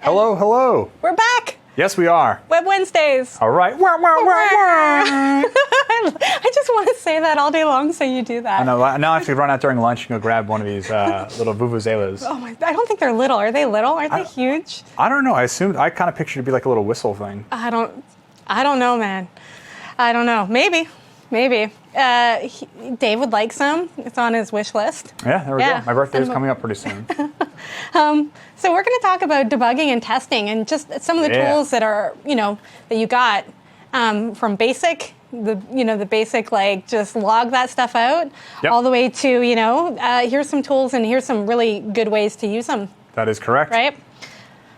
Hello, hello. We're back. Yes, we are. Web Wednesdays. All right. I just want to say that all day long, so you do that. I know. Now I have to run out during lunch and go grab one of these little vuvuzelas. Oh my! I don't think they're little. Are they little? Are they huge? I don't know. I kind of pictured it to be like a little whistle thing. I don't know, man. I don't know. Maybe. Dave would like some. It's on his wish list. Yeah, there we go. My birthday is coming up pretty soon. So we're going to talk about debugging and testing, and just some of the tools that are, that you got from basic. The basic, like, just log that stuff out, all the way to, here's some tools and here's some really good ways to use them. That is correct. Right?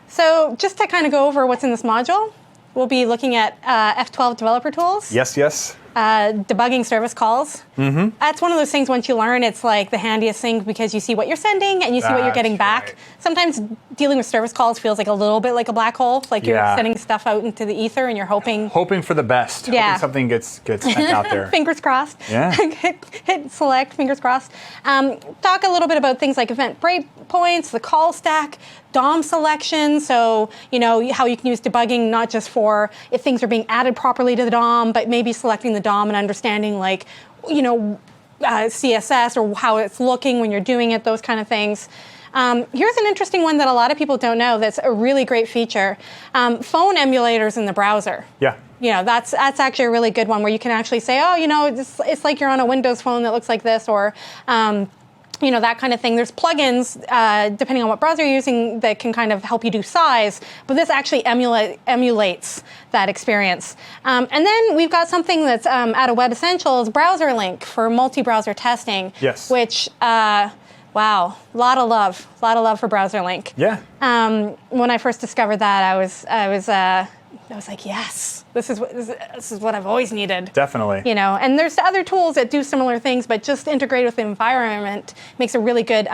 So just to kind of go over what's in this module, we'll be looking at F12 developer tools. Yes. Debugging service calls. Mm-hmm. That's one of those things, once you learn, it's like the handiest thing because you see what you're sending and you see what you're getting back. Right. Sometimes dealing with service calls feels like a little bit like a black hole, like you're sending stuff out into the ether and you're hoping for the best. Hoping something gets sent out there. Fingers crossed. Yeah. hit select, fingers crossed. Talk a little bit about things like event breakpoints, the call stack, DOM selection, so how you can use debugging not just for if things are being added properly to the DOM, but maybe selecting the DOM and understanding CSS or how it's looking when you're doing it, those kind of things. Here's an interesting one that a lot of people don't know that's a really great feature. Phone emulators in the browser. Yeah. That's actually a really good one where you can actually say, it's like you're on a Windows phone that looks like this, or that kind of thing. There's plugins, depending on what browser you're using, that can kind of help you do size, but this actually emulates that experience. And then we've got something that's out of Web Essentials, Browser Link for multi-browser testing. Yes. Which, wow, a lot of love for Browser Link. Yeah. When I first discovered that, I was like, yes, this is what I've always needed. Definitely. And there's other tools that do similar things, but just integrated with the environment makes a really good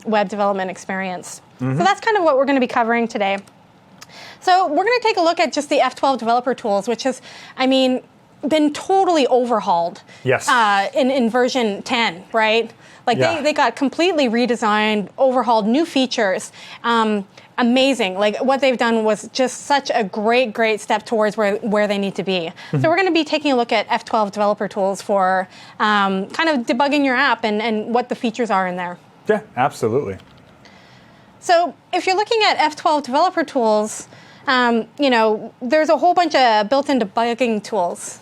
web development experience. Mm-hmm. So that's kind of what we're going to be covering today. So we're going to take a look at just the F12 developer tools, which has, been totally overhauled. Yes. In version 10, right? Like they got completely redesigned, overhauled, new features. Amazing. Like what they've done was just such a great step towards where they need to be. Mm-hmm. So we're going to be taking a look at F12 developer tools for kind of debugging your app and what the features are in there. Yeah, absolutely. So if you're looking at F12 developer tools, there's a whole bunch of built-in debugging tools.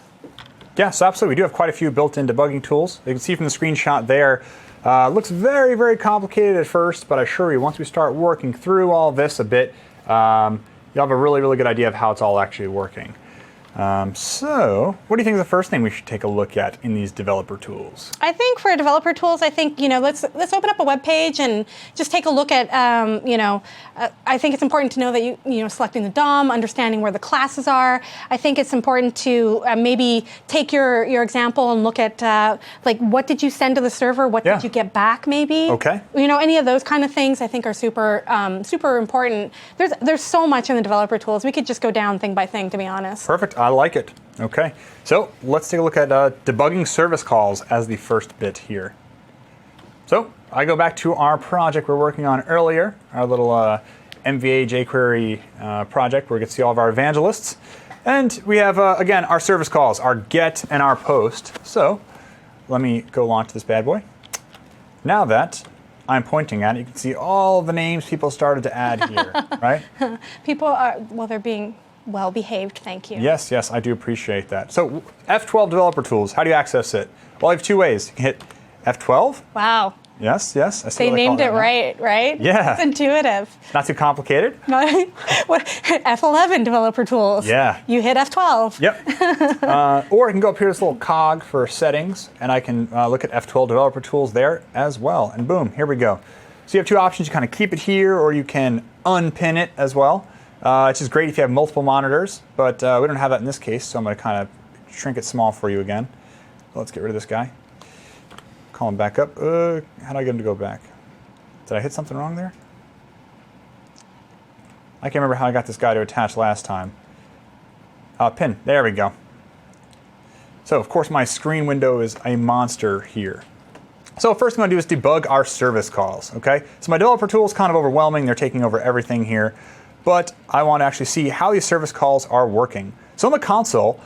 Yes, absolutely. We do have quite a few built-in debugging tools. You can see from the screenshot there, looks very, very complicated at first, but I assure you, once we start working through all this a bit, you'll have a really, really good idea of how it's all actually working. So, what do you think is the first thing we should take a look at in these developer tools? I think for developer tools, let's open up a web page and just take a look at, I think it's important to know that you selecting the DOM, understanding where the classes are. I think it's important to maybe take your example and look at what did you send to the server, what did you get back, maybe. Okay. Any of those kind of things I think are super important. There's so much in the developer tools. We could just go down thing by thing, to be honest. Perfect. I like it. Okay. So let's take a look at debugging service calls as the first bit here. So I go back to our project we're working on earlier, our little MVA jQuery project where we can see all of our evangelists. And we have, again, our service calls, our get and our post. So let me go launch this bad boy. Now that I'm pointing at it, you can see all the names people started to add here, right? People are, they're being well-behaved, thank you. Yes, I do appreciate that. So F12 developer tools, how do you access it? Well, I have two ways. You can hit F12. Wow. Yes. They named it right? Yeah. It's intuitive. Not too complicated. F11 developer tools. Yeah. You hit F12. Yep. Or I can go up here to this little cog for settings, and I can look at F12 developer tools there as well. And boom, here we go. So you have two options. You kind of keep it here, or you can unpin it as well. It's just great if you have multiple monitors, but we don't have that in this case, so I'm going to kind of shrink it small for you again. Let's get rid of this guy. Call him back up. How do I get him to go back? Did I hit something wrong there? I can't remember how I got this guy to attach last time. Pin. There we go. So, of course, my screen window is a monster here. So first thing I'm going to do is debug our service calls, okay? So my developer tool is kind of overwhelming. They're taking over everything here. but I want to actually see how these service calls are working. So on the console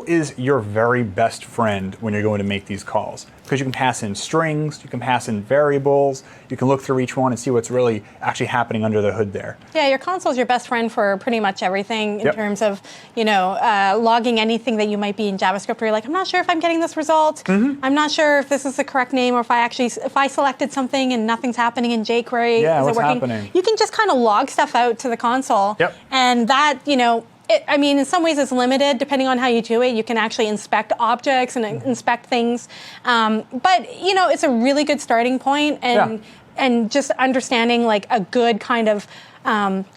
is your very best friend when you're going to make these calls, because you can pass in strings, you can pass in variables, you can look through each one and see what's really actually happening under the hood there. Yeah, your console is your best friend for pretty much everything in terms of, logging anything that you might be in JavaScript where you're like, I'm not sure if I'm getting this result. I'm not sure if this is the correct name, or if I selected something and nothing's happening in jQuery. Yeah, is what's it working? happening? You can just kind of log stuff out to the console. Yep. And that, in some ways it's limited depending on how you do it. You can actually inspect objects and inspect things. But, it's a really good starting point, and just understanding like a good kind of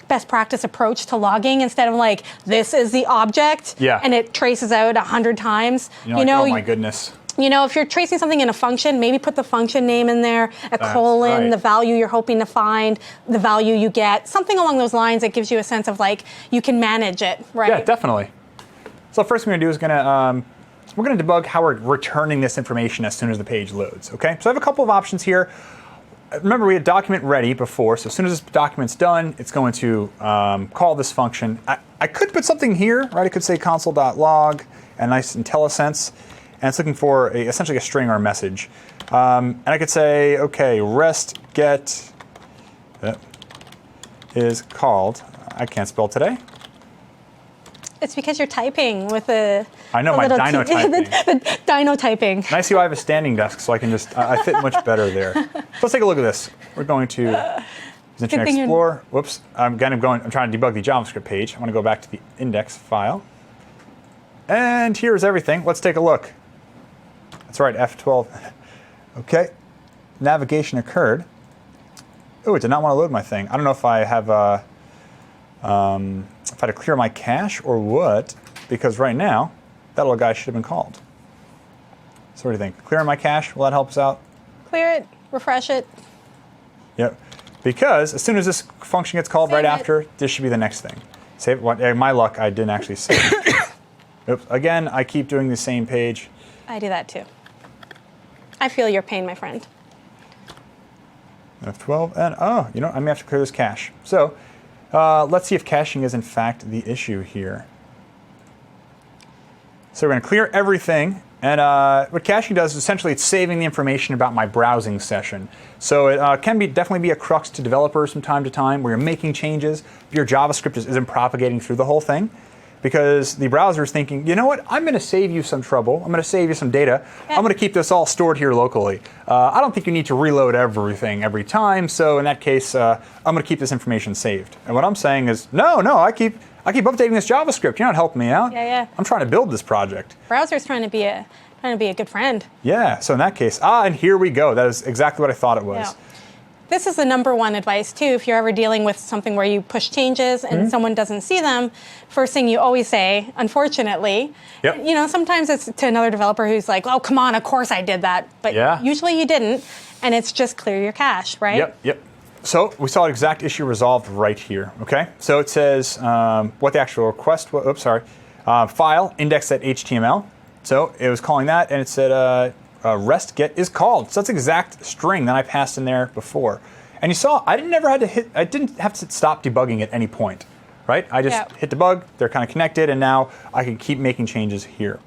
best practice approach to logging, instead of like, this is the object and it traces out 100 times. Oh my goodness. If you're tracing something in a function, maybe put the function name in there, colon, the value you're hoping to find, the value you get, something along those lines that gives you a sense of like, you can manage it, right? Yeah, definitely. So the first thing we're going to do is we're going to debug how we're returning this information as soon as the page loads, okay? So I have a couple of options here. Remember, we had document ready before, so as soon as this document's done, it's going to call this function. I could put something here, right? I could say console.log, a nice IntelliSense, and it's looking for essentially a string or a message. And I could say, okay, REST get is called. I can't spell today. It's because you're typing with a. I know, my dyno typing. the dyno typing. And I see why I have a standing desk, so I can just, I fit much better there. So let's take a look at this. We're going to Internet Explorer. Whoops, I'm trying to debug the JavaScript page. I want to go back to the index file. And here's everything. Let's take a look. That's right, F12. Okay, navigation occurred. Oh, it did not want to load my thing. I don't know if I have if I had to clear my cache or what, because right now, that little guy should have been called. So what do you think? Clearing my cache, will that help us out? Clear it, refresh it. Yep, because as soon as this function gets called right after, this should be the next thing. Save it. My luck, I didn't actually save it. Oops, again, I keep doing the same page. I do that too. I feel your pain, my friend. F12, and I may have to clear this cache. So let's see if caching is in fact the issue here. So we're going to clear everything, and what caching does is essentially it's saving the information about my browsing session. So it can definitely be a crux to developers from time to time where you're making changes, but your JavaScript isn't propagating through the whole thing. Because the browser is thinking, you know what, I'm going to save you some trouble. I'm going to save you some data. I'm going to keep this all stored here locally. I don't think you need to reload everything every time. So in that case, I'm going to keep this information saved. And what I'm saying is, no, I keep updating this JavaScript. You're not helping me out. Yeah. I'm trying to build this project. Browser's trying to be a good friend. Yeah. So in that case, and here we go. That is exactly what I thought it was. Yeah. This is the number one advice, too, if you're ever dealing with something where you push changes and someone doesn't see them. First thing you always say, unfortunately, sometimes it's to another developer who's like, oh, come on, of course I did that. But usually you didn't, and it's just clear your cache, right? Yep. So we saw an exact issue resolved right here, okay? So it says what the actual request was, file, index.html. So it was calling that, and it said, REST get is called. So that's the exact string that I passed in there before. And you saw I didn't have to stop debugging at any point, right? I just hit debug, they're kind of connected, and now I can keep making changes here.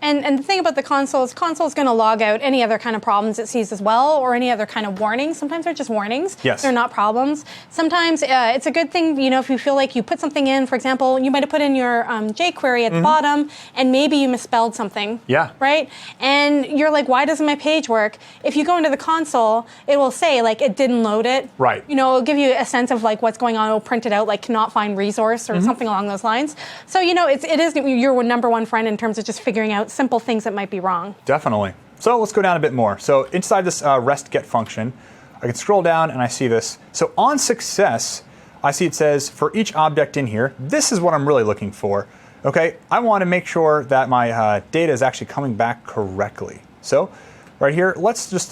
And the thing about the console is going to log out any other kind of problems it sees as well, or any other kind of warnings. Sometimes they're just warnings. Yes. They're not problems. Sometimes it's a good thing, if you feel like you put something in, for example, you might have put in your jQuery at the bottom, and maybe you misspelled something. Yeah. Right? And you're like, why doesn't my page work? If you go into the console, it will say, like, it didn't load it. Right. It'll give you a sense of, like, what's going on. It'll print it out, like, cannot find resource or something along those lines. So, it is your number one friend in terms of just figuring out simple things that might be wrong. Definitely. So let's go down a bit more. So inside this REST get function, I can scroll down and I see this. So on success, I see it says for each object in here, this is what I'm really looking for. Okay, I want to make sure that my data is actually coming back correctly. So right here, let's just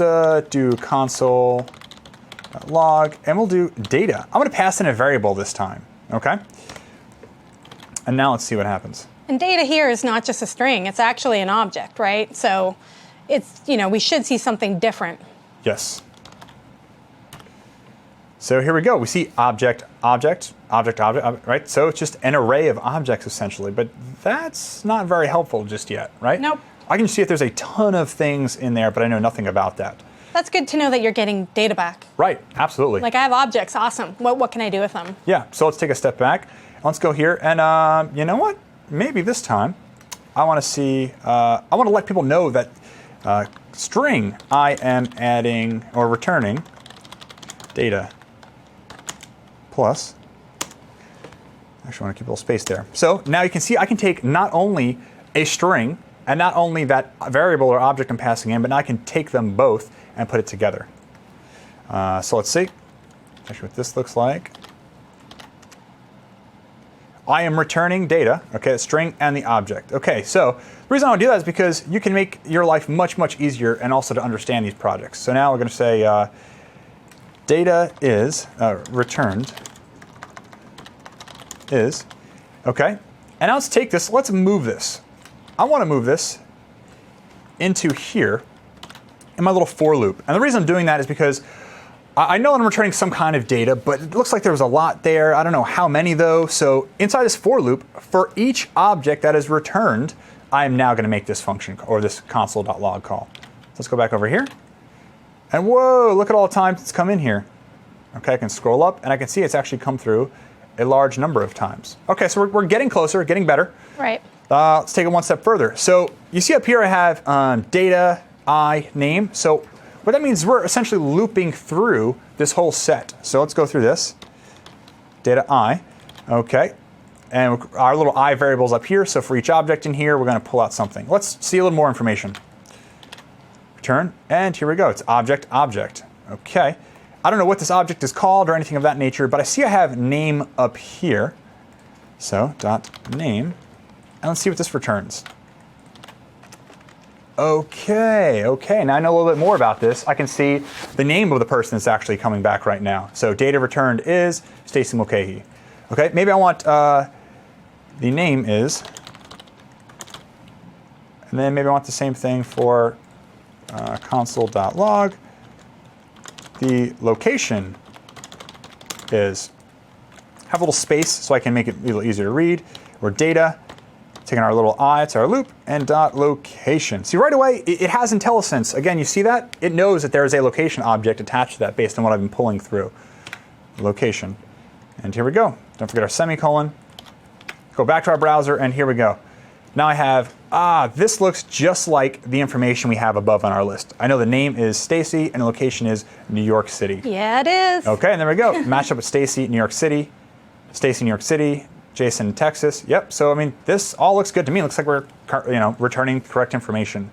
do console log, and we'll do data. I'm going to pass in a variable this time. Okay, and now let's see what happens. And data here is not just a string, it's actually an object, right? So it's, we should see something different. Yes. So here we go. We see object, object, object, object, right? So it's just an array of objects essentially, but that's not very helpful just yet, right? Nope. I can see if there's a ton of things in there, but I know nothing about that. That's good to know that you're getting data back. Right, absolutely. Like I have objects, awesome. What can I do with them? Yeah, so let's take a step back. Let's go here, and you know what? Maybe this time I want to see, I want to let people know that string I am adding or returning data plus, actually I want to keep a little space there. So now you can see I can take not only a string and not only that variable or object I'm passing in, but now I can take them both and put it together. So let's see actually what this looks like. I am returning data, okay, the string and the object. Okay, so the reason I want to do that is because you can make your life much, much easier and also to understand these projects. So now we're going to say data is returned is, okay. And now let's take this, let's move this. I want to move this into here in my little for loop. And the reason I'm doing that is because I know that I'm returning some kind of data, but it looks like there was a lot there. I don't know how many though. So inside this for loop, for each object that is returned, I'm now going to make this function or this console.log call. So let's go back over here. And whoa, look at all the times it's come in here. Okay, I can scroll up and I can see it's actually come through a large number of times. Okay, so we're getting closer, getting better. Right. Let's take it one step further. So you see up here I have data, I, name. So what that means is we're essentially looping through this whole set. So let's go through this. Data I, okay. And our little I variables up here. So for each object in here, we're going to pull out something. Let's see a little more information. Return, and here we go. It's object, object. Okay. I don't know what this object is called or anything of that nature, but I see I have name up here. So dot name, and let's see what this returns. Okay, now I know a little bit more about this. I can see the name of the person that's actually coming back right now. So data returned is Stacy Mulcahy. Okay, maybe I want the name is, and then maybe I want the same thing for console.log. The location is, have a little space so I can make it a little easier to read, or data. Taking our little I, it's our loop, and dot location. See, right away, it has IntelliSense. Again, you see that? It knows that there is a location object attached to that based on what I've been pulling through. Location. And here we go. Don't forget our semicolon. Go back to our browser, and here we go. Now I have, this looks just like the information we have above on our list. I know the name is Stacy, and the location is New York City. Yeah, it is. Okay, and there we go. Match up with Stacy, New York City. Stacy, New York City. Jason, Texas. Yep. So I mean, this all looks good to me. It looks like we're returning correct information.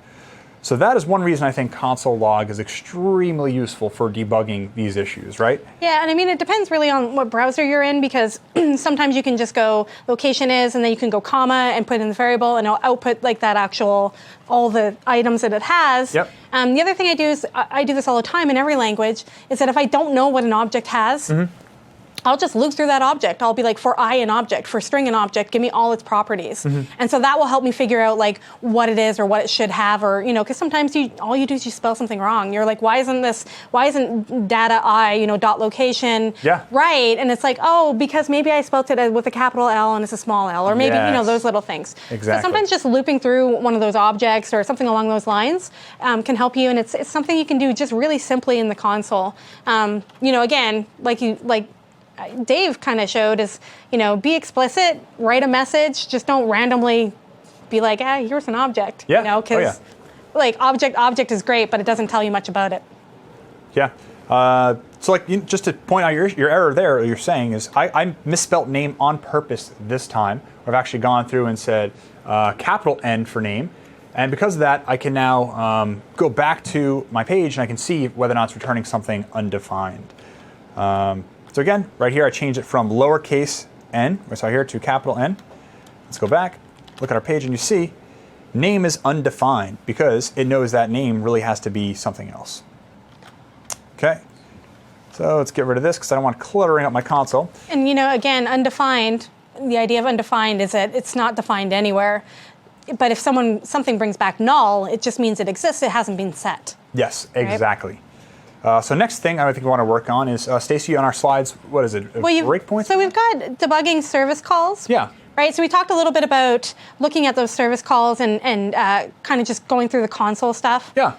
So that is one reason I think console log is extremely useful for debugging these issues, right? Yeah, and I mean, it depends really on what browser you're in, because sometimes you can just go location is, and then you can go comma and put in the variable, and it'll output like that actual, all the items that it has. Yep. The other thing I do is, I do this all the time in every language, is that if I don't know what an object has, I'll just loop through that object. I'll be like, for I an object, for string an object, give me all its properties. And so that will help me figure out like what it is or what it should have, or, because sometimes all you do is you spell something wrong. You're like, why isn't data I, dot location right? And it's like, oh, because maybe I spelled it with a capital L and it's a small l, or maybe, those little things. Exactly. So sometimes just looping through one of those objects or something along those lines can help you. And it's something you can do just really simply in the console. Again, like Dave kind of showed is, be explicit, write a message, just don't randomly be like, here's an object, because like object is great, but it doesn't tell you much about it. Yeah. So like, just to point out your error there, you're saying is I misspelt name on purpose this time. I've actually gone through and said capital N for name. And because of that, I can now go back to my page and I can see whether or not it's returning something undefined. So again, right here, I changed it from lowercase n, so here, to capital N. Let's go back, look at our page, and you see name is undefined because it knows that name really has to be something else. Okay, so let's get rid of this because I don't want cluttering up my console. And again, undefined, the idea of undefined is that it's not defined anywhere. But if something brings back null, it just means it exists, it hasn't been set. Yes, exactly. Right? So next thing I think we want to work on is, Stacy, on our slides, what is it, breakpoints? So we've got debugging service calls. Yeah. Right, so we talked a little bit about looking at those service calls and kind of just going through the console stuff. Yeah.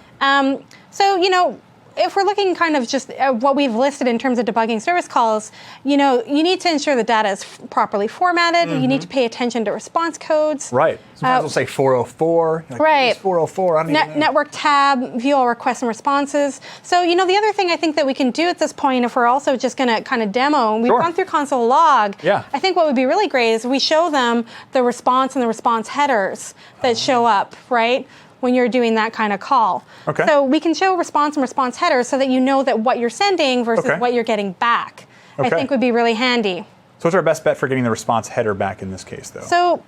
So, if we're looking kind of just at what we've listed in terms of debugging service calls, you need to ensure the data is properly formatted. You need to pay attention to response codes. Right. Sometimes we'll say 404. Like, right. It's 404. I don't even know. Network tab, view all requests and responses. So, the other thing I think that we can do at this point, if we're also just going to kind of demo, and we've gone through console log, yeah. I think what would be really great is we show them the response and the response headers that show up, right? When you're doing that kind of call. Okay. So we can show response and response headers so that you know that what you're sending versus what you're getting back, I think would be really handy. So what's our best bet for getting the response header back in this case, though? So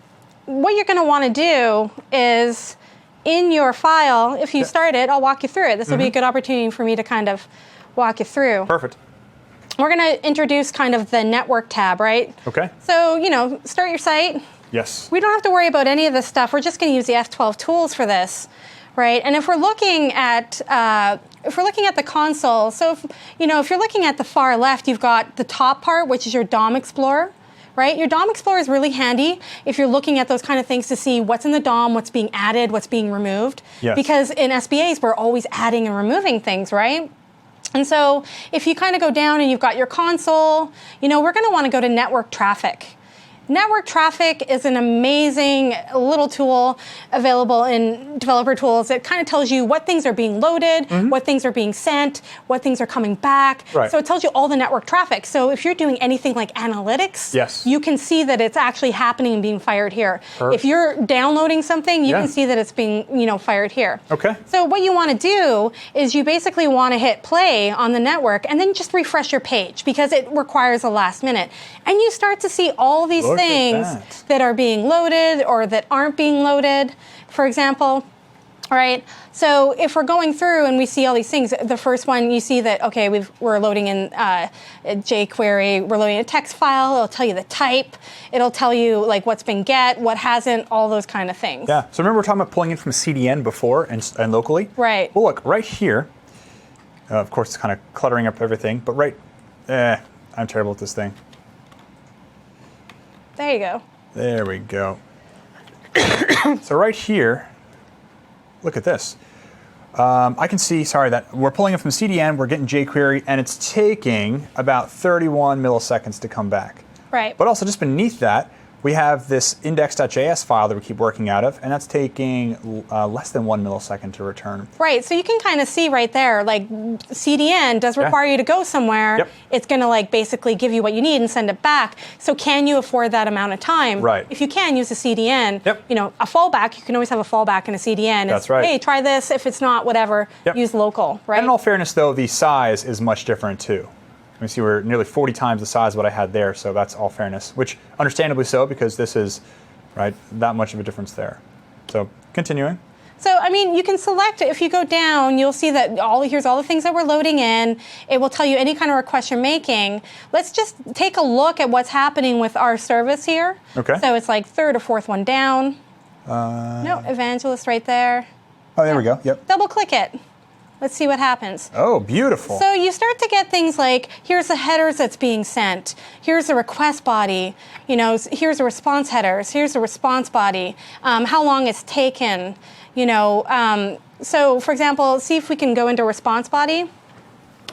what you're going to want to do is in your file, if you start it, I'll walk you through it. This will be a good opportunity for me to kind of walk you through. Perfect. We're going to introduce kind of the network tab, right? Okay. So, start your site. Yes. We don't have to worry about any of this stuff. We're just going to use the F12 tools for this, right? And if we're looking at the console, so if you're looking at the far left, you've got the top part, which is your DOM Explorer, right? Your DOM Explorer is really handy if you're looking at those kind of things to see what's in the DOM, what's being added, what's being removed. Yes. Because in SBAs, we're always adding and removing things, right? And so if you kind of go down and you've got your console, we're going to want to go to network traffic. Network traffic is an amazing little tool available in developer tools. It kind of tells you what things are being loaded, what things are being sent, what things are coming back. Right. So it tells you all the network traffic. So if you're doing anything like analytics, yes. you can see that it's actually happening and being fired here. If you're downloading something, you can see that it's being fired here. Okay. So what you want to do is you basically want to hit play on the network and then just refresh your page because it requires a last minute. And you start to see all these things that are being loaded or that aren't being loaded, for example. All right, so if we're going through and we see all these things, the first one you see that, okay, we're loading in a jQuery, we're loading a text file, it'll tell you the type, it'll tell you like what's been get, what hasn't, all those kind of things. Yeah, so remember we were talking about pulling in from CDN before and locally? Right. Well, look, right here, of course it's kind of cluttering up everything, but I'm terrible at this thing. There you go. There we go. So right here, look at this. I can see, that we're pulling it from CDN, we're getting jQuery, and it's taking about 31 milliseconds to come back. Right. But also just beneath that, we have this index.js file that we keep working out of, and that's taking less than 1 millisecond to return. Right, so you can kind of see right there, like CDN does require you to go somewhere. Yep. It's going to basically give you what you need and send it back. So can you afford that amount of time? Right. If you can, use a CDN. Yep. A fallback, you can always have a fallback in a CDN. That's right. Hey, try this. If it's not, whatever, use local, right? And in all fairness, though, the size is much different, too. You see we're nearly 40 times the size of what I had there, so that's all fairness, which understandably so because this is that much of a difference there. So continuing. So, you can select, if you go down, you'll see that here's all the things that we're loading in. It will tell you any kind of request you're making. Let's just take a look at what's happening with our service here. Okay. So it's like third or fourth one down. No, evangelist right there. Oh, there we go. Yep. Double click it. Let's see what happens. Oh, beautiful. So you start to get things like, here's the headers that's being sent. Here's the request body. Here's the response headers. Here's the response body. How long it's taken. So for example, see if we can go into response body.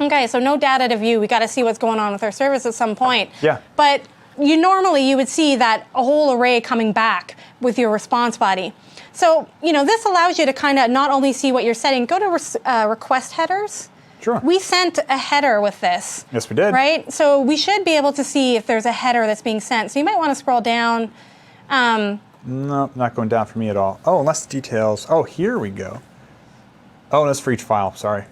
Okay, so no data to view. We got to see what's going on with our service at some point. Yeah. But you would see that a whole array coming back with your response body. So, this allows you to kind of not only see what you're setting, go to request headers. Sure. We sent a header with this. Yes, we did. Right? So we should be able to see if there's a header that's being sent. So you might want to scroll down. No, not going down for me at all. Oh, unless the details. Oh, here we go. Oh, that's for each file. Sorry.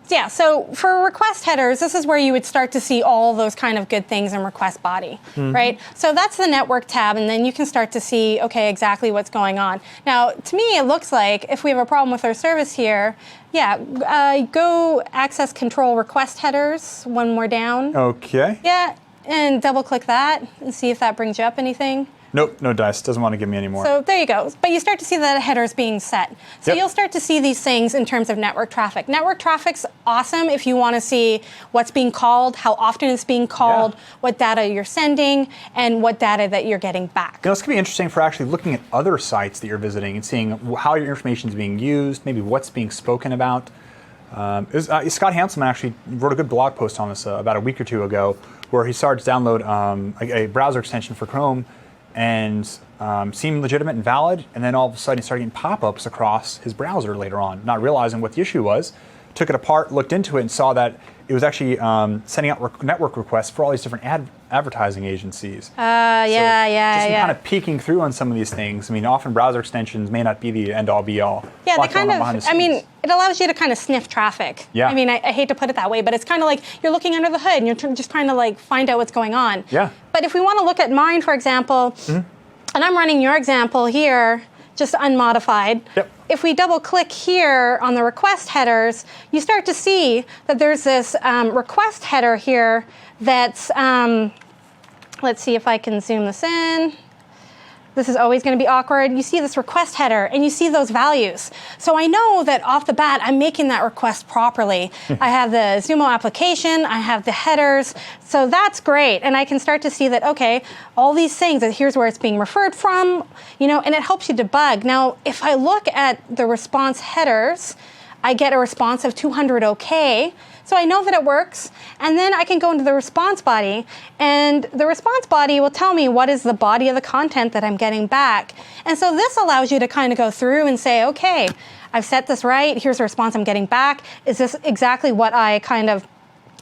Yeah, so for request headers, this is where you would start to see all those kind of good things in request body, right? So that's the network tab, and then you can start to see, okay, exactly what's going on. Now, to me, it looks like if we have a problem with our service here, go access control request headers, one more down. Okay. Yeah, and double click that and see if that brings you up anything. Nope, no dice. Doesn't want to give me any more. So there you go. But you start to see that header is being set. So Yep. you'll start to see these things in terms of network traffic. Network traffic's awesome if you want to see what's being called, how often it's being called, what data you're sending, and what data that you're getting back. This could be interesting for actually looking at other sites that you're visiting and seeing how your information is being used, maybe what's being spoken about. Scott Hanselman actually wrote a good blog post on this about a week or two ago, where he started to download a browser extension for Chrome and seemed legitimate and valid, and then all of a sudden he started getting pop-ups across his browser later on, not realizing what the issue was. Took it apart, looked into it, and saw that it was actually sending out network requests for all these different advertising agencies. Just kind of peeking through on some of these things. I mean, often browser extensions may not be the end-all be-all. Yeah, they kind of, I mean, it allows you to kind of sniff traffic. Yeah. I mean, I hate to put it that way, but it's kind of like you're looking under the hood and you're just trying to like find out what's going on. Yeah. But if we want to look at mine, for example, and I'm running your example here, just unmodified. Yep. If we double click here on the request headers, you start to see that there's this request header here that's, let's see if I can zoom this in. This is always going to be awkward. You see this request header and you see those values. So I know that off the bat, I'm making that request properly. I have the Zumo application, I have the headers. So that's great. And I can start to see that, okay, all these things, that here's where it's being referred from, you know, and it helps you debug. Now, if I look at the response headers, I get a response of 200 OK. So I know that it works, and then I can go into the response body, and the response body will tell me what is the body of the content that I'm getting back. And so this allows you to kind of go through and say, okay, I've set this right, here's the response I'm getting back. Is this exactly what I kind of,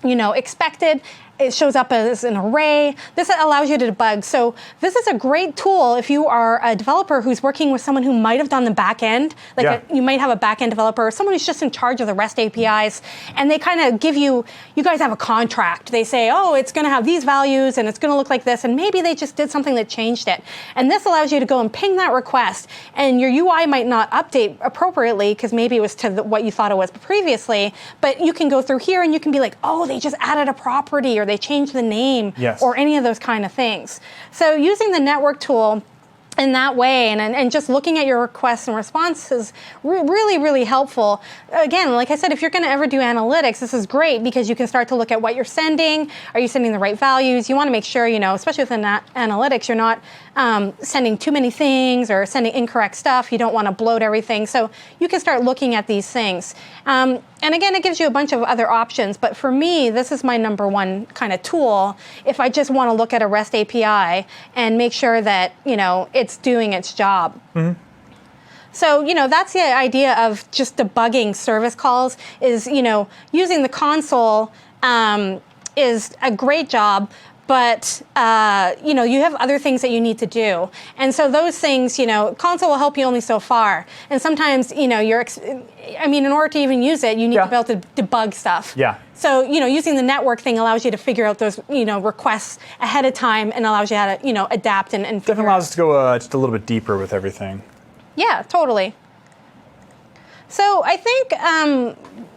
you know, expected? It shows up as an array. This allows you to debug. So this is a great tool if you are a developer who's working with someone who might have done the back end. Like you might have a back end developer or someone who's just in charge of the REST APIs, and they kind of give you guys have a contract. They say, oh, it's going to have these values and it's going to look like this, and maybe they just did something that changed it. And this allows you to go and ping that request, and your UI might not update appropriately because maybe it was to what you thought it was previously, but you can go through here and you can be like, oh, they just added a property, or they changed the name, or any of those kind of things. So using the network tool in that way, and just looking at your requests and responses, really, really helpful. Again, like I said, if you're going to ever do analytics, this is great because you can start to look at what you're sending. Are you sending the right values? You want to make sure, you know, especially with analytics, you're not sending too many things or sending incorrect stuff. You don't want to bloat everything. So you can start looking at these things. And again, it gives you a bunch of other options. But for me, this is my number one kind of tool if I just want to look at a REST API and make sure that, you know, it's doing its job. So, you know, that's the idea of just debugging service calls is, you know, using the console is a great job. But, you know, you have other things that you need to do. And so those things, you know, console will help you only so far. And sometimes, you know, I mean, in order to even use it, you need to be able to debug stuff. Yeah. So, you know, using the network thing allows you to figure out those, you know, requests ahead of time and allows you how to, you know, adapt and definitely allows us to go just a little bit deeper with everything. Yeah, totally. So I think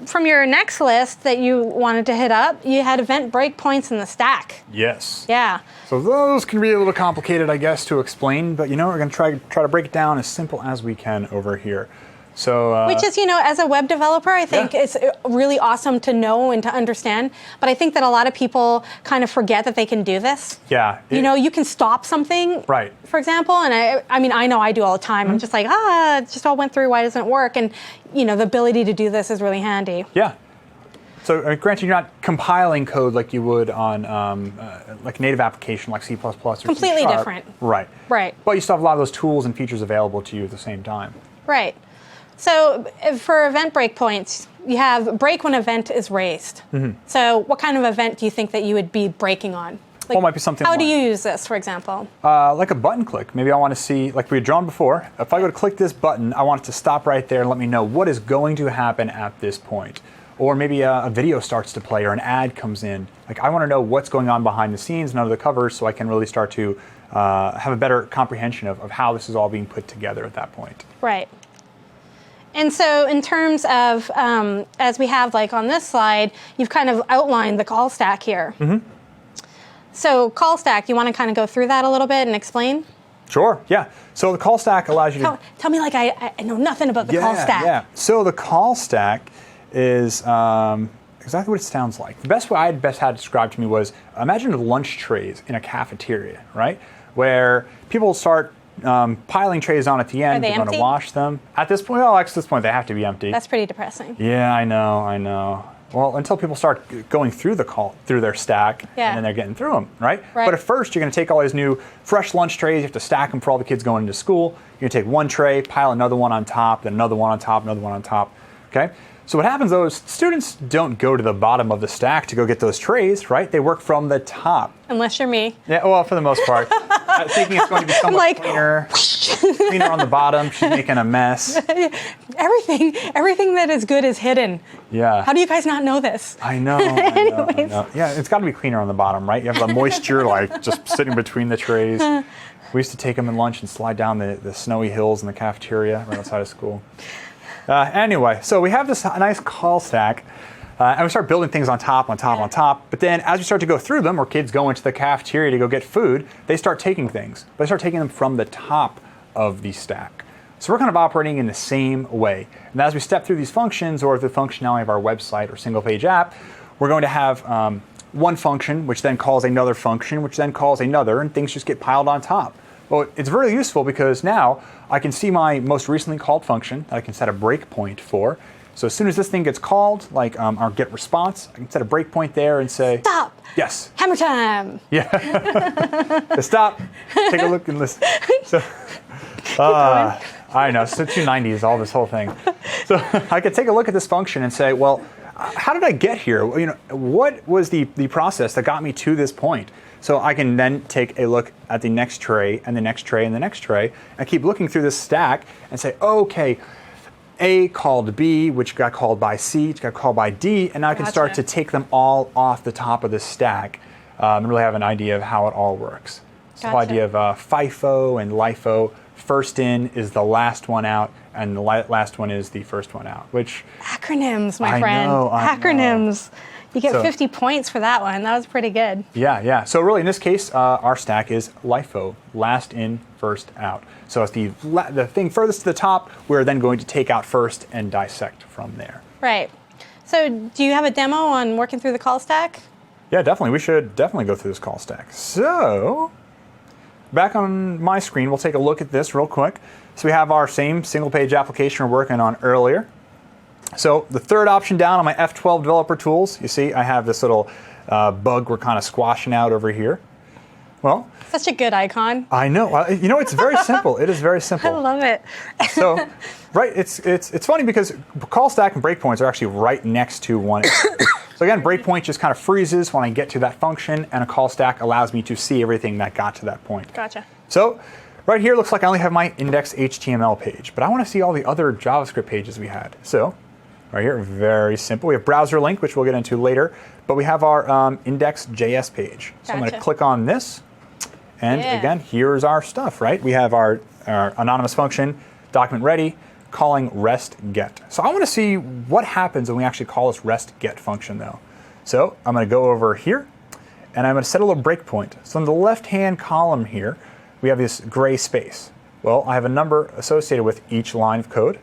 from your next list that you wanted to hit up, you had event breakpoints in the stack. Yes. Yeah. So those can be a little complicated, I guess, to explain, but you know, we're going to try to break it down as simple as we can over here. So, which is, you know, as a web developer, I think it's really awesome to know and to understand. But I think that a lot of people kind of forget that they can do this. Yeah. You know, you can stop something, right? For example, and I mean, I know I do all the time. I'm just like, it just all went through. Why doesn't it work? And, you know, the ability to do this is really handy. Yeah. So, granted, you're not compiling code like you would on like a native application like C++ or completely C#. Different. Right. Right. But you still have a lot of those tools and features available to you at the same time. Right. So for event breakpoints, you have break when event is raised. So what kind of event do you think that you would be breaking on? Like, well, it might be something how do you use this, for example? Like a button click. Maybe I want to see, like we had drawn before, if I go to click this button, I want it to stop right there and let me know what is going to happen at this point. Or maybe a video starts to play or an ad comes in. Like I want to know what's going on behind the scenes and under the covers so I can really start to have a better comprehension of how this is all being put together at that point. Right. And so in terms of, as we have like on this slide, you've kind of outlined the call stack here. So call stack, you want to kind of go through that a little bit and explain? Sure, yeah. So the call stack allows you to... Tell me like I know nothing about the call stack. Yeah, so the call stack is exactly what it sounds like. The best way I had described to me was, imagine lunch trays in a cafeteria, right? Where people start piling trays on at the end. They're going to wash them. At this point, well, at this point, they have to be empty. That's pretty depressing. Yeah, I know. Well, until people start going through their stack, and then they're getting through them, right? But at first, you're going to take all these new fresh lunch trays. You have to stack them for all the kids going into school. You're going to take one tray, pile another one on top, then another one on top, another one on top. Okay. So what happens though is students don't go to the bottom of the stack to go get those trays, right? They work from the top. Unless you're me. Yeah, well, for the most part. Thinking it's going to be somewhat cleaner on the bottom. She's making a mess. Everything that is good is hidden. Yeah. How do you guys not know this? I know. Yeah, it's got to be cleaner on the bottom, right? You have the moisture like just sitting between the trays. We used to take them in lunch and slide down the snowy hills in the cafeteria right outside of school. Anyway, so we have this nice call stack, and we start building things on top. But then as we start to go through them, or kids go into the cafeteria to go get food, they start taking things. They start taking them from the top of the stack. So we're kind of operating in the same way. And as we step through these functions, or the functionality of our website or single-page app, we're going to have one function, which then calls another function, which then calls another, and things just get piled on top. Well, it's very useful because now I can see my most recently called function that I can set a breakpoint for. So as soon as this thing gets called, like our get response, I can set a breakpoint there and say, stop. Yes. Hammer time. Yeah. Stop. Take a look and listen. So, I know. So 290 is all this whole thing. So I could take a look at this function and say, well, how did I get here? What was the process that got me to this point? So I can then take a look at the next tray and the next tray and the next tray and keep looking through this stack and say, okay, A called B, which got called by C, which got called by D, and now I can start to take them all off the top of the stack and really have an idea of how it all works. So the whole idea of FIFO and LIFO, first in is the last one out, and the last one is the first one out, which... Acronyms, my friend. Acronyms. You get 50 points for that one. That was pretty good. Yeah. So really, in this case, our stack is LIFO, last in, first out. So it's the thing furthest to the top, we're then going to take out first and dissect from there. Right. So do you have a demo on working through the call stack? Yeah, definitely. We should definitely go through this call stack. So back on my screen, we'll take a look at this real quick. So we have our same single-page application we're working on earlier. So the third option down on my F12 developer tools, you see I have this little bug we're kind of squashing out over here. Well, such a good icon. I know. It's very simple. It is very simple. I love it. So, right, it's funny because call stack and breakpoints are actually right next to one. So again, breakpoint just kind of freezes when I get to that function, and a call stack allows me to see everything that got to that point. Gotcha. So right here looks like I only have my index.html page, but I want to see all the other JavaScript pages we had. So right here, very simple. We have browser link, which we'll get into later, but we have our index.js page. So I'm going to click on this, and again, here's our stuff, right? We have our anonymous function, document ready, calling REST get. So I want to see what happens when we actually call this REST get function, though. So I'm going to go over here, and I'm going to set a little breakpoint. So in the left-hand column here, we have this gray space. Well, I have a number associated with each line of code.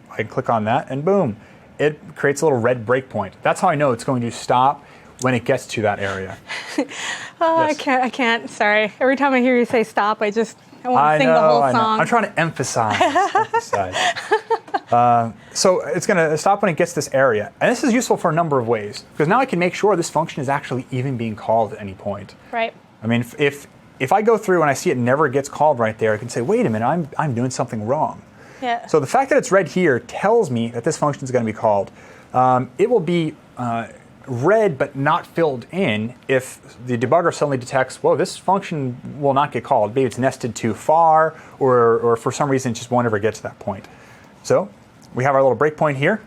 I can click on that, and boom. It creates a little red breakpoint. That's how I know it's going to stop when it gets to that area. Yes. I can't. Sorry. Every time I hear you say stop, I want to sing the whole song. I'm trying to emphasize. So it's going to stop when it gets this area. And this is useful for a number of ways, because now I can make sure this function is actually even being called at any point. Right. I mean, if I go through and I see it never gets called right there, I can say, wait a minute, I'm doing something wrong. Yeah. So the fact that it's red here tells me that this function is going to be called. It will be read but not filled in if the debugger suddenly detects, whoa, this function will not get called. Maybe it's nested too far, or for some reason it just won't ever get to that point. So we have our little breakpoint here.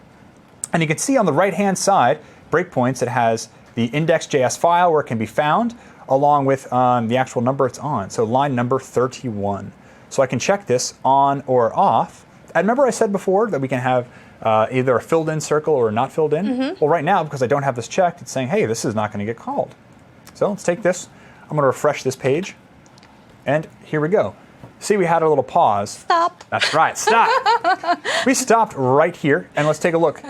And you can see on the right-hand side, breakpoints, it has the index.js file where it can be found, along with the actual number it's on. So line number 31. So I can check this on or off. And remember I said before that we can have either a filled in circle or not filled in? Mm-hmm. Well, right now, because I don't have this checked, it's saying, hey, this is not going to get called. So let's take this. I'm going to refresh this page. And here we go. See, we had a little pause. Stop. That's right, stop. We stopped right here, and let's take a look.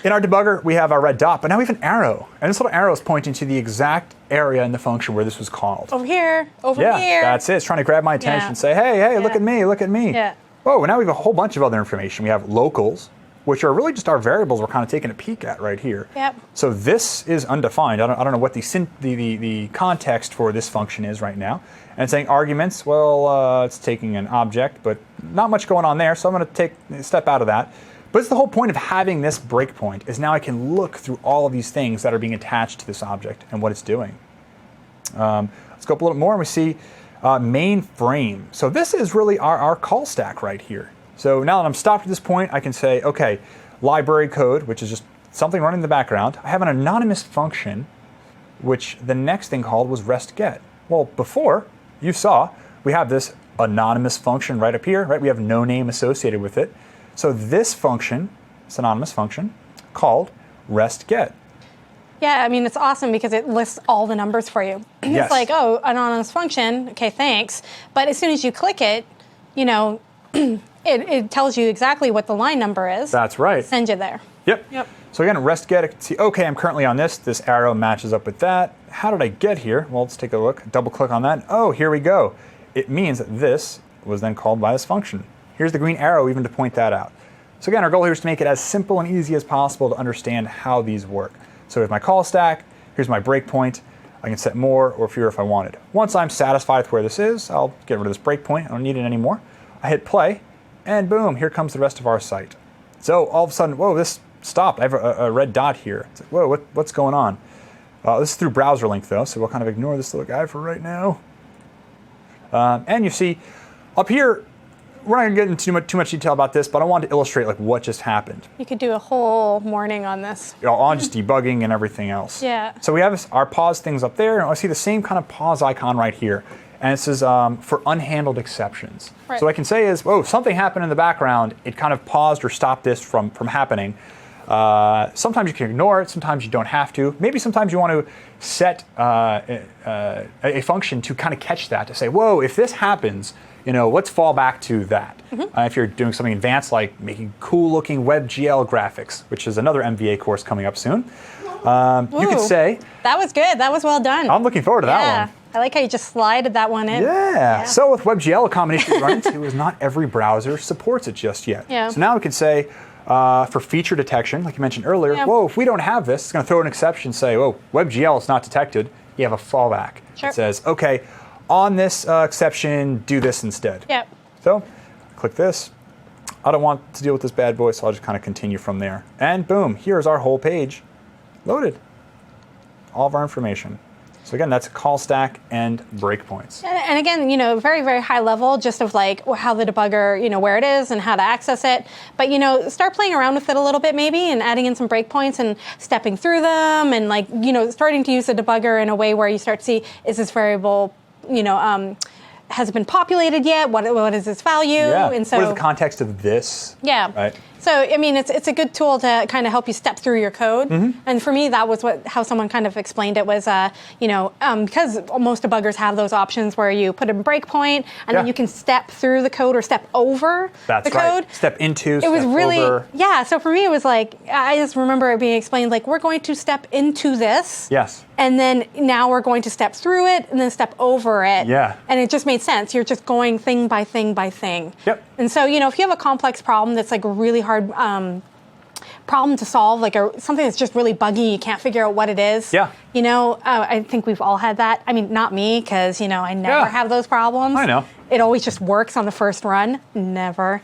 In our debugger, we have our red dot, but now we have an arrow. And this little arrow is pointing to the exact area in the function where this was called. Over here, over Yeah, here. that's it. It's trying to grab my attention and say, hey, look at me, look at me. Yeah. Whoa, now we have a whole bunch of other information. We have locals, which are really just our variables we're kind of taking a peek at right here. Yep. So this is undefined. I don't know what the context for this function is right now. And it's saying arguments, well, it's taking an object, but not much going on there, so I'm going to take a step out of that. But it's the whole point of having this breakpoint is now I can look through all of these things that are being attached to this object and what it's doing. Let's go up a little more and we see main frame. So this is really our call stack right here. So now that I'm stopped at this point, I can say, okay, library code, which is just something running in the background. I have an anonymous function, which the next thing called was REST GET. Well, before, you saw, we have this anonymous function right up here, right? We have no name associated with it. So this function, this anonymous function, called REST GET. Yeah, I mean, it's awesome because it lists all the numbers for you. Yes. It's like, oh, anonymous function, okay, thanks. But as soon as you click it, you know, it tells you exactly what the line number is. That's right. Send you there. Yep. So again, REST GET, I can see, okay, I'm currently on this. This arrow matches up with that. How did I get here? Well, let's take a look. Double click on that. Oh, here we go. It means that this was then called by this function. Here's the green arrow even to point that out. So again, our goal here is to make it as simple and easy as possible to understand how these work. So with my call stack, here's my breakpoint. I can set more or fewer if I wanted. Once I'm satisfied with where this is, I'll get rid of this breakpoint. I don't need it anymore. I hit play, and boom, here comes the rest of our site. So all of a sudden, whoa, this stopped. I have a red dot here. It's like, whoa, what's going on? This is through browser link though, so we'll kind of ignore this little guy for right now. And you see, up here, we're not going to get into too much detail about this, but I wanted to illustrate like what just happened. You could do a whole morning on this. You know, on just debugging and everything else. Yeah. So we have our pause things up there, and I see the same kind of pause icon right here. And it says for unhandled exceptions. Right. So what I can say is, oh, something happened in the background. It kind of paused or stopped this from happening. Sometimes you can ignore it. Sometimes you don't have to. Maybe sometimes you want to set a function to kind of catch that, to say, whoa, if this happens, you know, let's fall back to that. Mm-hmm. If you're doing something advanced like making cool-looking WebGL graphics, which is another MVA course coming up soon, you could say... That was good. That was well done. I'm looking forward to that one. I like how you just slided that one in. Yeah. So with WebGL, a common issue we run into is not every browser supports it just yet. Yeah. So now we can say, for feature detection, like you mentioned earlier, whoa, if we don't have this, it's going to throw an exception, say, whoa, WebGL is not detected. You have a fallback. Sure. It says, okay, on this exception, do this instead. Yep. So click this. I don't want to deal with this bad boy, so I'll just kind of continue from there. And boom, here's our whole page loaded. All of our information. So again, that's call stack and breakpoints. And again, you know, very, very high level, just of like how the debugger, you know, where it is and how to access it. But, you know, start playing around with it a little bit maybe and adding in some breakpoints and stepping through them and like, you know, starting to use the debugger in a way where you start to see, is this variable, you know, has it been populated yet? What is its value? Yeah. And so, what is the context of this? Yeah. Right. So, I mean, it's a good tool to kind of help you step through your code. Mm-hmm. And for me, that was how someone kind of explained it was, you know, because most debuggers have those options where you put a breakpoint and then you can step through the code or step over the code. Step into, it was really, over. Yeah. So for me, it was like, I just remember it being explained, like, we're going to step into this. Yes. And then now we're going to step through it and then step over it. Yeah. And it just made sense. You're just going thing by thing by thing. Yep. And so, you know, if you have a complex problem that's like a really hard problem to solve, like something that's just really buggy, you can't figure out what it is. Yeah. You know, I think we've all had that. I mean, not me, because, you know, I never have those problems. I know. It always just works on the first run. Never.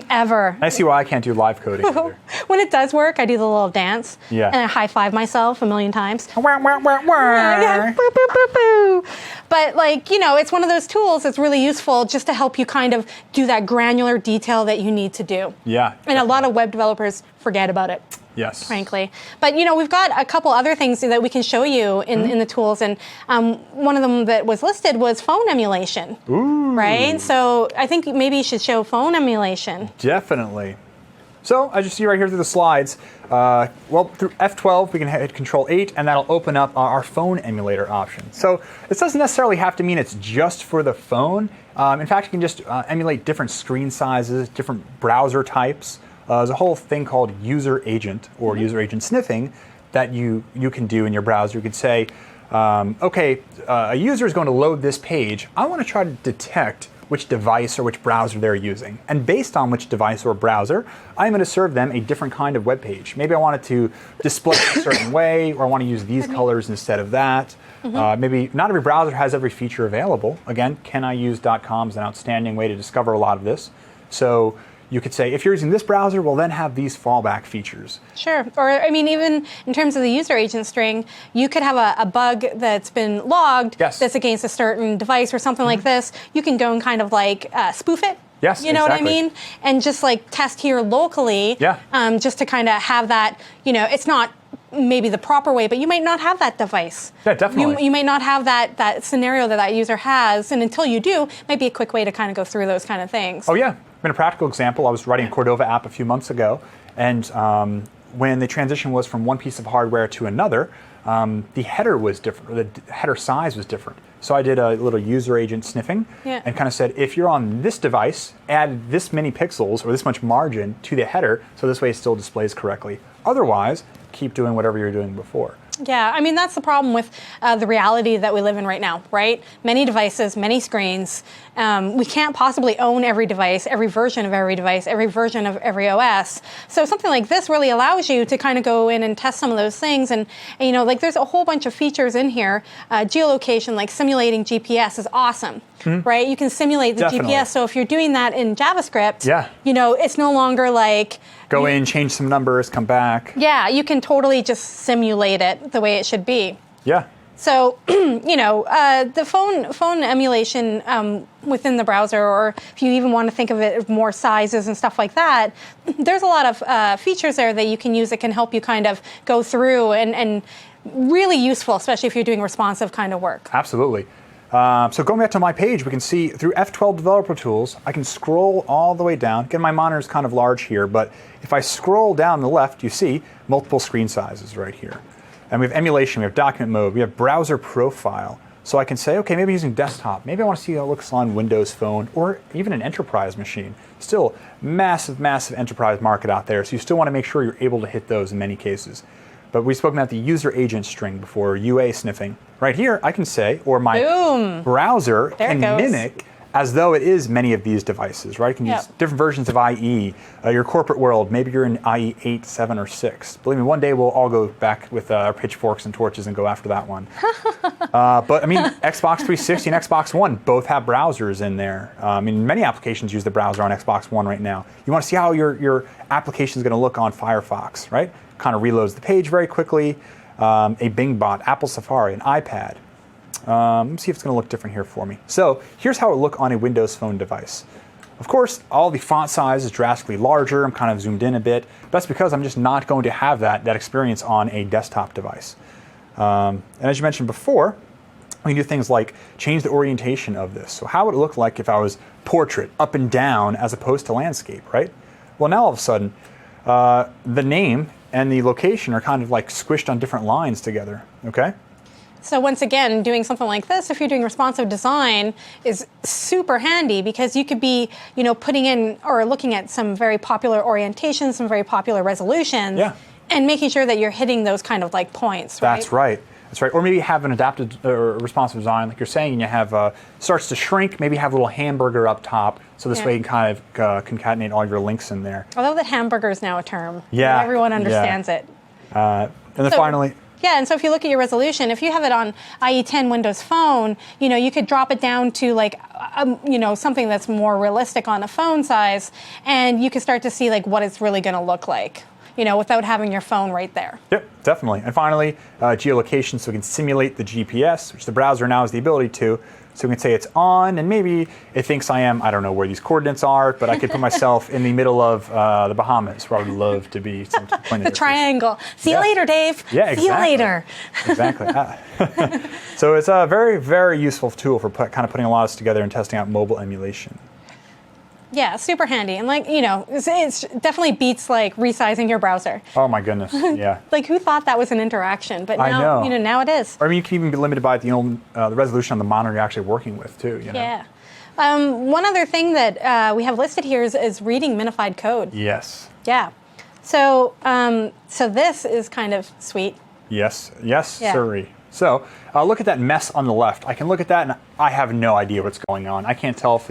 Ever. I see why I can't do live coding either. When it does work, I do the little dance. Yeah. And I high-five myself a million times. Wah, wah, wah, wah. Yeah, boo, boo, boo, boo. But, like, you know, it's one of those tools that's really useful just to help you kind of do that granular detail that you need to do. Yeah. And a lot of web developers forget about it. Yes. Frankly. But, you know, we've got a couple other things that we can show you in the tools. And one of them that was listed was phone emulation. Ooh. Right? So I think maybe you should show phone emulation. Definitely. So as you see right here through the slides, well, through F12 we can hit Control 8, and that'll open up our phone emulator option. So this doesn't necessarily have to mean it's just for the phone. In fact, you can just emulate different screen sizes, different browser types. There's a whole thing called user agent or user agent sniffing that you can do in your browser. You could say, okay, a user is going to load this page. I want to try to detect which device or which browser they're using. And based on which device or browser, I'm going to serve them a different kind of web page. Maybe I want it to display a certain way, or I want to use these colors instead of that. Maybe not every browser has every feature available. Again, caniuse.com is an outstanding way to discover a lot of this. So you could say, if you're using this browser, we'll then have these fallback features. Sure. Or, I mean, even in terms of the user agent string, you could have a bug that's been logged that's against a certain device or something like this. You can go and kind of like spoof it. Yes, you know what I mean? And just like test here locally, just to kind of have that, you know, it's not maybe the proper way, but you might not have that device. Yeah, definitely. You might not have that scenario that user has, and until you do, it might be a quick way to kind of go through those kind of things. Oh yeah. In a practical example, I was writing a Cordova app a few months ago, and when the transition was from one piece of hardware to another, the header was different, the header size was different. So I did a little user agent sniffing and kind of said, if you're on this device, add this many pixels or this much margin to the header, so this way it still displays correctly. Otherwise, keep doing whatever you're doing before. Yeah, I mean, that's the problem with the reality that we live in right now, right? Many devices, many screens. We can't possibly own every device, every version of every device, every version of every OS. So something like this really allows you to kind of go in and test some of those things. And you know, like there's a whole bunch of features in here. Geolocation, like simulating GPS is awesome, right? You can simulate the GPS. So if you're doing that in JavaScript, you know, it's no longer like... Go in, change some numbers, come back. Yeah, you can totally just simulate it the way it should be. Yeah. So, you know, the phone emulation within the browser, or if you even want to think of it as more sizes and stuff like that, there's a lot of features there that you can use that can help you kind of go through and really useful, especially if you're doing responsive kind of work. Absolutely. So going back to my page, we can see through F12 Developer Tools, I can scroll all the way down. Again, my monitor is kind of large here, but if I scroll down the left, you see multiple screen sizes right here. And we have emulation, we have document mode, we have browser profile. So I can say, okay, maybe using desktop, maybe I want to see how it looks on Windows Phone or even an enterprise machine. Still, massive, massive enterprise market out there, so you still want to make sure you're able to hit those in many cases. But we've spoken about the user agent string before, UA sniffing. Right here, I can say, or my browser can mimic as though it is many of these devices, right? You can use different versions of IE. Your corporate world, maybe you're in IE 8, 7, or 6. Believe me, one day we'll all go back with our pitchforks and torches and go after that one. But I mean, Xbox 360 and Xbox One both have browsers in there. I mean, many applications use the browser on Xbox One right now. You want to see how your application is going to look on Firefox, right? Kind of reloads the page very quickly. A Bing bot, Apple Safari, an iPad. Let me see if it's going to look different here for me. So here's how it would look on a Windows Phone device. Of course, all the font size is drastically larger. I'm kind of zoomed in a bit. That's because I'm just not going to have that experience on a desktop device. And as you mentioned before, we can do things like change the orientation of this. So how would it look like if I was portrait, up and down, as opposed to landscape, right? Well, now all of a sudden, the name and the location are kind of like squished on different lines together, okay? So once again, doing something like this, if you're doing responsive design, is super handy because you could be, you know, putting in or looking at some very popular orientations, some very popular resolutions, and making sure that you're hitting those kind of like points, right? That's right. That's right. Or maybe have an adaptive or responsive design, like you're saying, and you have starts to shrink. Maybe have a little hamburger up top, so this way you can kind of concatenate all your links in there. Although that hamburger is now a term, everyone understands it. And then finally. Yeah, and so if you look at your resolution, if you have it on IE 10 Windows Phone, you know, you could drop it down to like, you know, something that's more realistic on a phone size, and you can start to see like what it's really going to look like, you know, without having your phone right there. Yep, definitely. And finally, geolocation, so we can simulate the GPS, which the browser now has the ability to. So we can say it's on, and maybe it thinks I don't know where these coordinates are, but I could put myself in the middle of the Bahamas, where I would love to be. The triangle. See you later, Dave. Yeah, exactly. See you later. Exactly. So it's a very, very useful tool for kind of putting a lot of this together and testing out mobile emulation. Yeah, super handy. And like, it's definitely beats like resizing your browser. Oh my goodness, yeah. Like who thought that was an interaction? But now, I know. now it is. Or I mean, you can even be limited by the resolution on the monitor you're actually working with too. Yeah. One other thing that we have listed here is reading minified code. Yes. Yeah. So this is kind of sweet. Yes, sirree. So look at that mess on the left. I can look at that and I have no idea what's going on. I can't tell if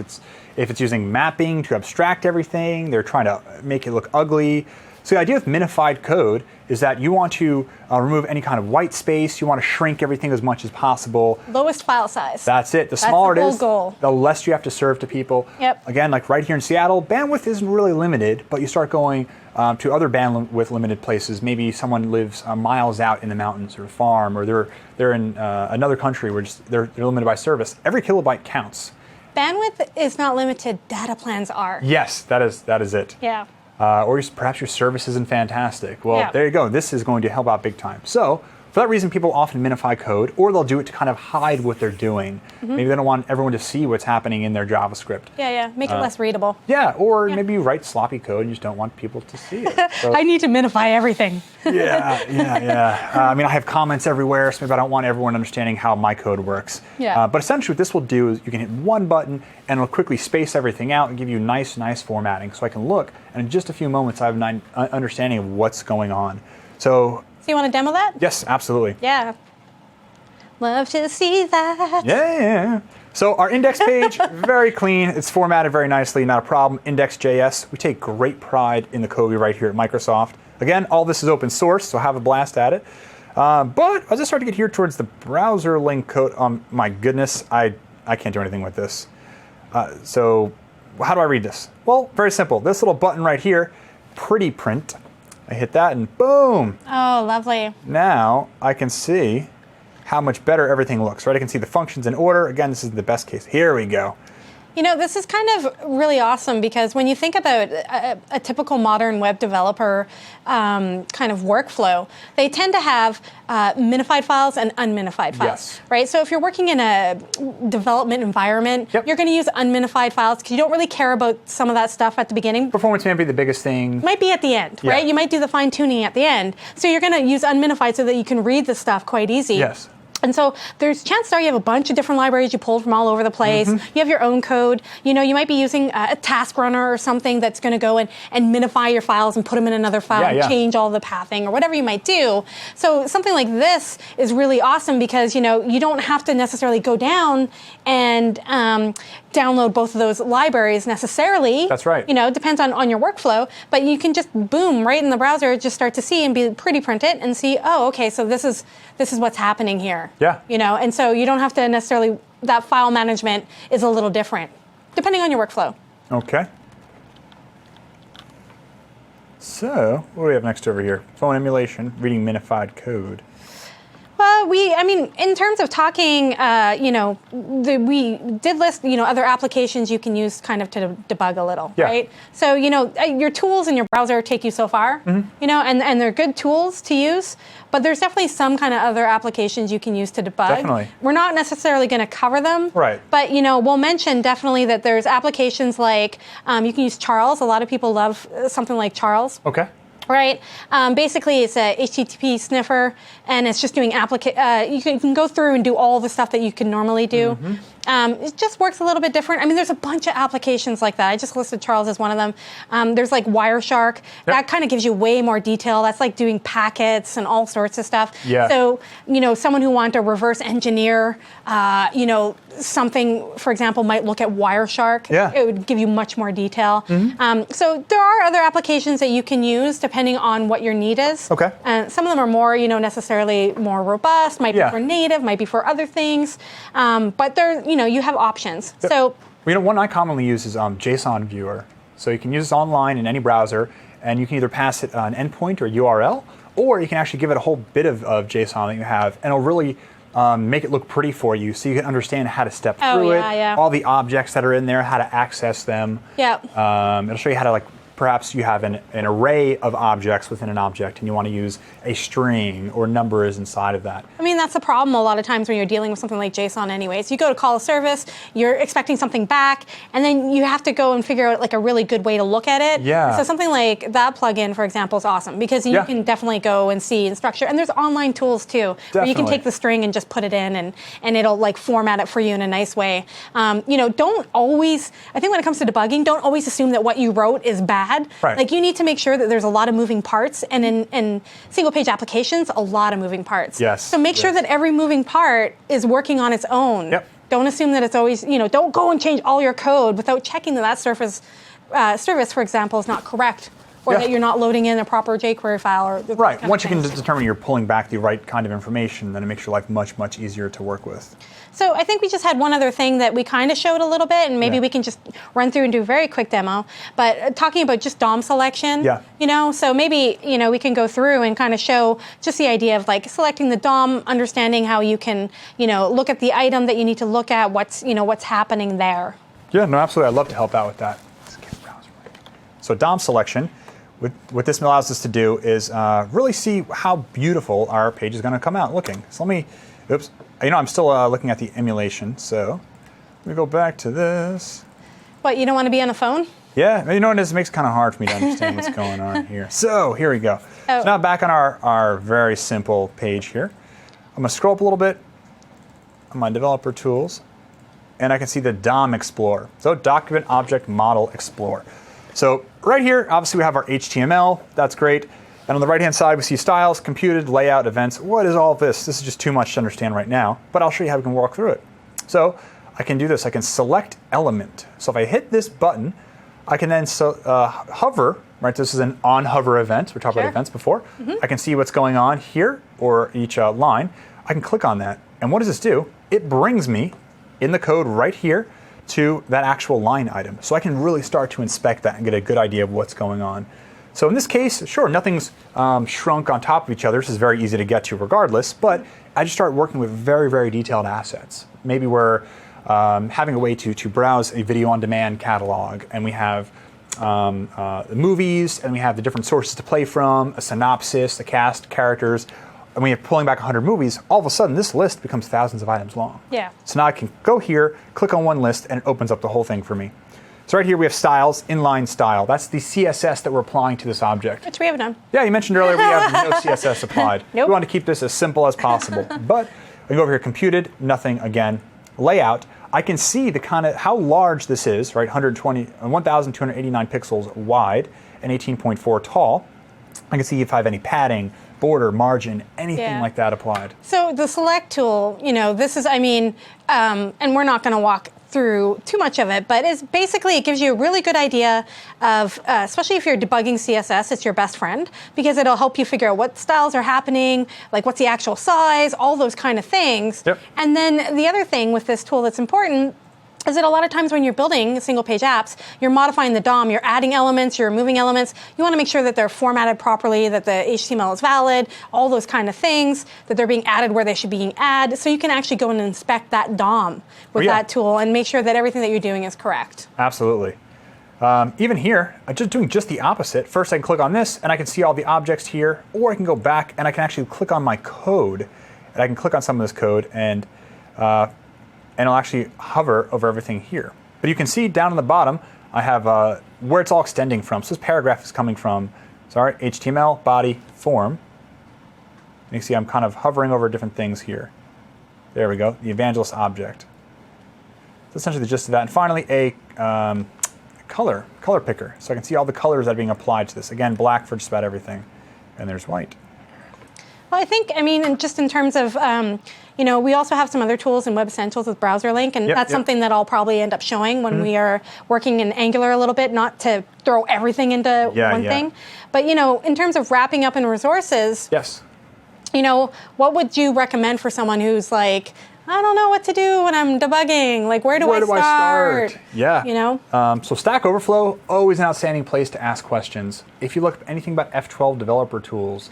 it's using mapping to abstract everything. They're trying to make it look ugly. So the idea with minified code is that you want to remove any kind of white space. You want to shrink everything as much as possible. Lowest file size. That's it. The smaller the it whole is, goal. the less you have to serve to people. Yep. Again, like right here in Seattle, bandwidth isn't really limited, but you start going to other bandwidth limited places. Maybe someone lives miles out in the mountains or a farm, or they're in another country where they're limited by service. Every kilobyte counts. Bandwidth is not limited. Data plans are. Yes, that is it. Yeah. Or perhaps your service isn't fantastic. Well, Yeah. there you go. This is going to help out big time. So for that reason, people often minify code, or they'll do it to kind of hide what they're doing. Maybe they don't want everyone to see what's happening in their JavaScript. Yeah. Make it less readable. Yeah, or maybe you write sloppy code and you just don't want people to see it. So, I need to minify everything. yeah. I mean, I have comments everywhere, so maybe I don't want everyone understanding how my code works. Yeah. But essentially what this will do is you can hit one button and it'll quickly space everything out and give you nice formatting. So I can look, and in just a few moments I have an understanding of what's going on. So you want to demo that? yes, absolutely. Yeah. Love to see that. Yeah. So our index page, very clean. It's formatted very nicely, not a problem. Index.js. We take great pride in the code we write here at Microsoft. Again, all this is open source, so have a blast at it. But as I start to get here towards the browser link code, my goodness, I can't do anything with this. So how do I read this? Well, very simple. This little button right here, pretty print. I hit that and boom. Oh, lovely. Now I can see how much better everything looks, right? I can see the functions in order. Again, this is the best case. Here we go. This is kind of really awesome because when you think about a typical modern web developer kind of workflow, they tend to have minified files and unminified files, Yes. right? So if you're working in a development environment, you're going to use unminified files because you don't really care about some of that stuff at the beginning. Performance may be the biggest thing. Might be at the end, Yeah. right? You might do the fine tuning at the end. So you're going to use unminified so that you can read the stuff quite easy. Yes. And so there's chances are you have a bunch of different libraries you pulled from all over the place. You have your own code. You might be using a task runner or something that's going to go and minify your files and put them in another file and change all the pathing or whatever you might do. So something like this is really awesome because, you don't have to necessarily go down and download both of those libraries necessarily. That's right. It depends on your workflow, but you can just boom right in the browser, just start to see and be pretty print it and see, oh, okay, so this is what's happening here. Yeah. And so you don't have to necessarily, that file management is a little different depending on your workflow. Okay. So what do we have next over here? Phone emulation, reading minified code. Well, in terms of talking, we did list, other applications you can use kind of to debug a little, right? So, your tools in your browser take you so far, and they're good tools to use, but there's definitely some kind of other applications you can use to debug. Definitely. We're not necessarily going to cover them, Right. But, we'll mention definitely that there's applications like, you can use Charles. A lot of people love something like Charles. Okay. Right. Basically, it's a HTTP sniffer, and it's just doing you can go through and do all the stuff that you can normally do. It just works a little bit different. There's a bunch of applications like that. I just listed Charles as one of them. There's like Wireshark. That kind of gives you way more detail. That's like doing packets and all sorts of stuff. Yeah. So, someone who wants to reverse engineer, something, for example, might look at Wireshark. Yeah. It would give you much more detail. So there are other applications that you can use depending on what your need is. Okay. Some of them are more, necessarily more robust, might be for native, might be for other things. But they're, you have options. So, one I commonly use is JSON viewer. So you can use this online in any browser, and you can either pass it an endpoint or URL, or you can actually give it a whole bit of JSON that you have, and it'll really make it look pretty for you, so you can understand how to step through it, all the objects that are in there, how to access them. Yeah. It'll show you how to perhaps you have an array of objects within an object and you want to use a string or numbers inside of that. I mean, that's the problem a lot of times when you're dealing with something like JSON anyways. You go to call a service, you're expecting something back, and then you have to go and figure out like a really good way to look at it. Yeah. So something like that plugin, for example, is awesome because you can definitely go and see and structure. And there's online tools too, where you can take the string and just put it in and it'll like format it for you in a nice way. Don't always, I think when it comes to debugging, don't always assume that what you wrote is bad. Right. Like you need to make sure that there's a lot of moving parts, and in single page applications, a lot of moving parts. Yes. So make sure that every moving part is working on its own. Yep. Don't assume that it's always, don't go and change all your code without checking that service, for example, is not correct, or that you're not loading in a proper jQuery file. Or right. Once you can determine you're pulling back the right kind of information, then it makes your life much, much easier to work with. So I think we just had one other thing that we kind of showed a little bit, and maybe we can just run through and do a very quick demo. But talking about just DOM selection, so maybe, we can go through and kind of show just the idea of like selecting the DOM, understanding how you can, look at the item that you need to look at, what's happening there. Yeah, no, absolutely. I'd love to help out with that. So DOM selection, what this allows us to do is really see how beautiful our page is going to come out looking. So let me, I'm still looking at the emulation, so let me go back to this. What, you don't want to be on a phone? Yeah, you know what, it makes it kind of hard for me to understand what's going on here. So here we go. So now back on our very simple page here. I'm going to scroll up a little bit on my developer tools, and I can see the DOM Explorer. So Document Object Model Explorer. So right here, obviously we have our HTML. That's great. And on the right-hand side, we see styles, computed, layout, events. What is all of this? This is just too much to understand right now, but I'll show you how we can walk through it. So I can do this. I can select element. So if I hit this button, I can then hover, right? This is an on-hover event. We talked about events before. I can see what's going on here or each line. I can click on that. And what does this do? It brings me in the code right here to that actual line item. So I can really start to inspect that and get a good idea of what's going on. So in this case, sure, nothing's shrunk on top of each other. This is very easy to get to regardless, but I just start working with very, very detailed assets. Maybe we're having a way to browse a video on demand catalog, and we have the movies, and we have the different sources to play from, a synopsis, the cast, characters, and we are pulling back 100 movies. All of a sudden, this list becomes thousands of items long. Yeah. So now I can go here, click on one list, and it opens up the whole thing for me. So right here we have styles, inline style. That's the CSS that we're applying to this object. Which we have done. Yeah, you mentioned earlier we have no CSS applied. Nope. We want to keep this as simple as possible. But I can go over here, computed, nothing again. Layout, I can see the kind of how large this is, right? 1,289 pixels wide and 18.4 tall. I can see if I have any padding, border, margin, anything like that applied. So the select tool, this is, and we're not going to walk through too much of it, but it's basically, it gives you a really good idea of, especially if you're debugging CSS, it's your best friend, because it'll help you figure out what styles are happening, like what's the actual size, all those kind of things. Yep. And then the other thing with this tool that's important is that a lot of times when you're building single-page apps, you're modifying the DOM, you're adding elements, you're removing elements. You want to make sure that they're formatted properly, that the HTML is valid, all those kind of things, that they're being added where they should be being added, so you can actually go and inspect that DOM with that tool and make sure that everything that you're doing is correct. Absolutely. Even here, I'm just doing just the opposite. First, I can click on this, and I can see all the objects here, or I can go back, and I can actually click on my code, and I can click on some of this code, and it'll actually hover over everything here. But you can see down on the bottom, I have where it's all extending from. So this paragraph is coming from, HTML, body, form. You can see I'm kind of hovering over different things here. There we go, the evangelist object. So essentially the gist of that. And finally, a color picker. So I can see all the colors that are being applied to this. Again, black for just about everything. And there's white. Well, I think, just in terms of, we also have some other tools in Web Essentials with Browser Link, and that's something that I'll probably end up showing when we are working in Angular a little bit, not to throw everything into one thing. But, in terms of wrapping up in resources, what would you recommend for someone who's like, I don't know what to do when I'm debugging. Like, where do I start? Yeah. So Stack Overflow, always an outstanding place to ask questions. If you look at anything about F12 developer tools,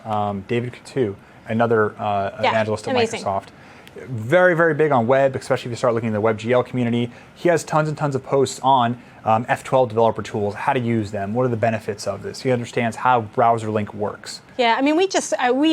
David Coutu, another evangelist at Microsoft, Very, very big on web, especially if you start looking at the WebGL community. He has tons and tons of posts on F12 developer tools, how to use them, what are the benefits of this. He understands how browser link works. Yeah, I mean, we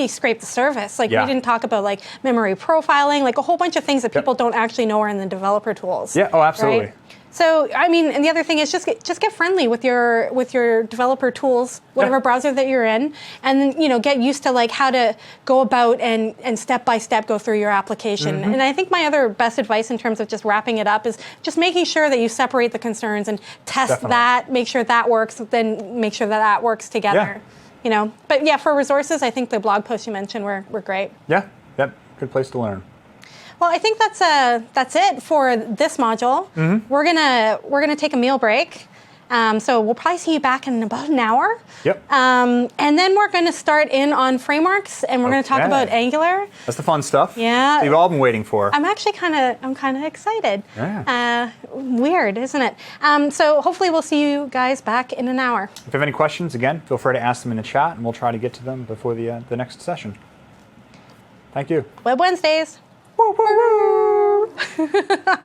scraped the surface. Like, we didn't talk about, like, memory profiling, like a whole bunch of things that people don't actually know are in the developer tools. Yeah, oh, absolutely. Right? So, I mean, and the other thing is just get friendly with your developer tools, whatever browser that you're in, and then, you know, get used to like how to go about and step by step go through your application. And I think my other best advice in terms of just wrapping it up is just making sure that you separate the concerns and test that, make sure that works, then make sure that works together. Yeah. You know, but yeah, for resources, I think the blog posts you mentioned were great. Yeah, yep, good place to learn. Well, I think that's it for this module. We're gonna take a meal break. So we'll probably see you back in about an hour. Yep. And then we're going to start in on frameworks, and we're going to talk about Angular. That's the fun stuff. Yeah. You've all been waiting for. I'm actually kind of excited. Yeah. Weird, isn't it? So hopefully we'll see you guys back in an hour. If you have any questions, again, feel free to ask them in the chat, and we'll try to get to them before the next session. Thank you. Web Wednesdays. Woo, woo, woo.